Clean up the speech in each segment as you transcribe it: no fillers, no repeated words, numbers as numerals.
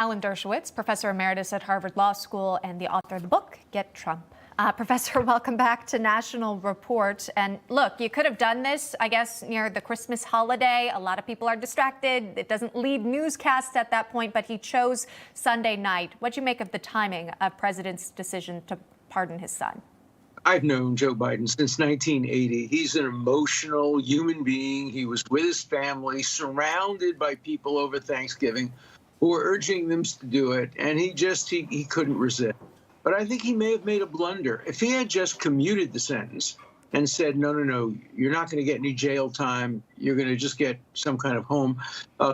Alan Dershowitz, professor emeritus at Harvard Law School and the author of the book, Get Trump. Professor, welcome back to National Report. And look, you could have done this, I guess, near the Christmas holiday. A lot of people are distracted. It doesn't lead newscasts at that point, but he chose Sunday night. What'd you make of the timing of President's decision to pardon his son? I've known Joe Biden since 1980. He's an emotional human being. He was with his family, surrounded by people over Thanksgiving who were urging them to do it, and he couldn't resist. But I think he may have made a blunder. If he had just commuted the sentence and said, no, you're not going to get any jail time, you're going to just get some kind of home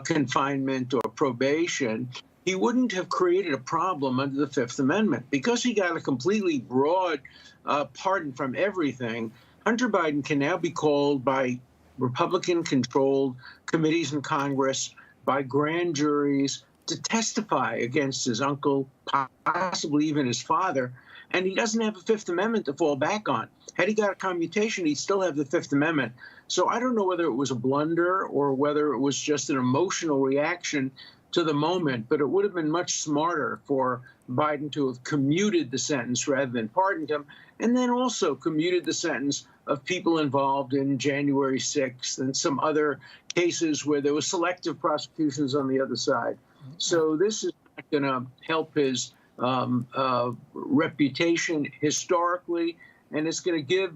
confinement or probation, he wouldn't have created a problem under the Fifth Amendment. Because he got a completely broad pardon from everything, Hunter Biden can now be called by Republican-controlled committees in Congress, by grand juries, to testify against his uncle, possibly even his father, and he doesn't have a Fifth Amendment to fall back on. Had he got a commutation, he'd still have the Fifth Amendment. So I don't know whether it was a blunder or whether it was just an emotional reaction to the moment, but it would have been much smarter for Biden to have commuted the sentence rather than pardoned him, and then also commuted the sentence of people involved in January 6th and some other cases where there was selective prosecutions on the other side. So this is not going to help his reputation historically, and it's going to give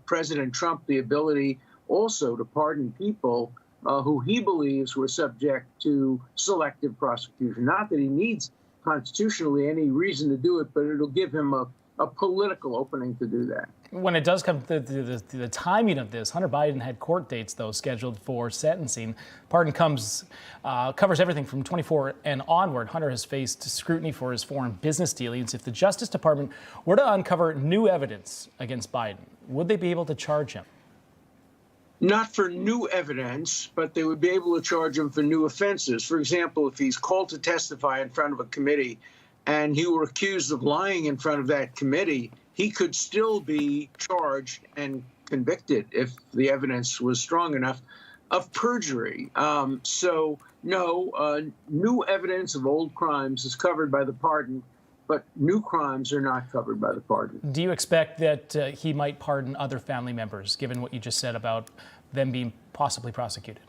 President Trump the ability also to pardon people who he believes were subject to selective prosecution. Not that he needs constitutionally any reason to do it, but it'll give him a political opening to do that. When it does come to the timing of this, Hunter Biden had court dates, though, scheduled for sentencing. Pardon covers everything from 24 and onward. Hunter has faced scrutiny for his foreign business dealings. If the Justice Department were to uncover new evidence against Biden, would they be able to charge him? Not for new evidence, but they would be able to charge him for new offenses. For example, if he's called to testify in front of a committee and he were accused of lying in front of that committee, he could still be charged and convicted if the evidence was strong enough of perjury. So no, new evidence of old crimes is covered by the pardon, but new crimes are not covered by the pardon. Do you expect that he might pardon other family members, given what you just said about them being possibly prosecuted?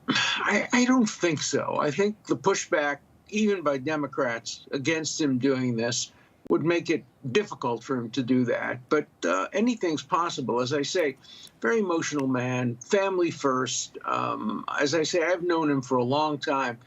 I don't think so. I think the pushback, even by Democrats, against him doing this would make it difficult for him to do that. But anything's possible. As I say, very emotional man, family first. As I say, I've known him for a long time,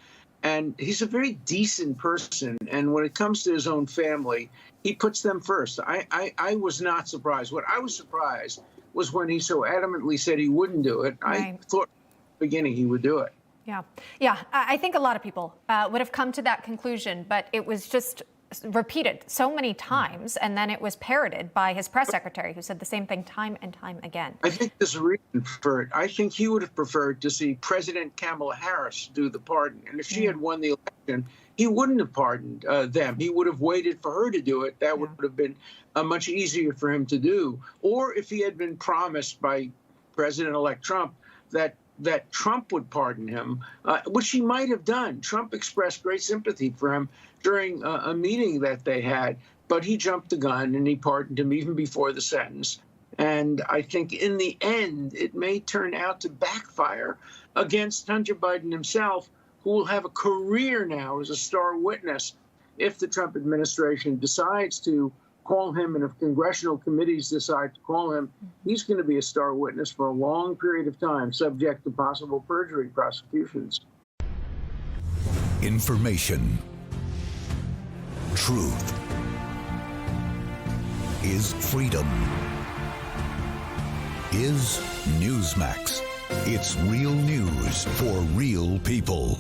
and he's a very decent person. And when it comes to his own family, he puts them first. I was not surprised. What I was surprised was when he so adamantly said he wouldn't do it. Right. I thought at the beginning he would do it. Yeah. I think a lot of people would have come to that conclusion, but it was just repeated so many times, and then it was parroted by his press secretary, who said the same thing time and time again. I think there's a reason for it. I think he would have preferred to see President Kamala Harris do the pardon. And if she had won the election, he wouldn't have pardoned them. He would have waited for her to do it. That would have been much easier for him to do. Or if he had been promised by President-elect Trump that Trump would pardon him, which he might have done. Trump expressed great sympathy for him during a meeting that they had, but he jumped the gun and he pardoned him even before the sentence. And I think in the end, it may turn out to backfire against Hunter Biden himself, who will have a career now as a star witness if the Trump administration decides to call him, and if congressional committees decide to call him, he's going to be a star witness for a long period of time, subject to possible perjury prosecutions. Information. Truth is freedom. Is Newsmax. It's real news for real people.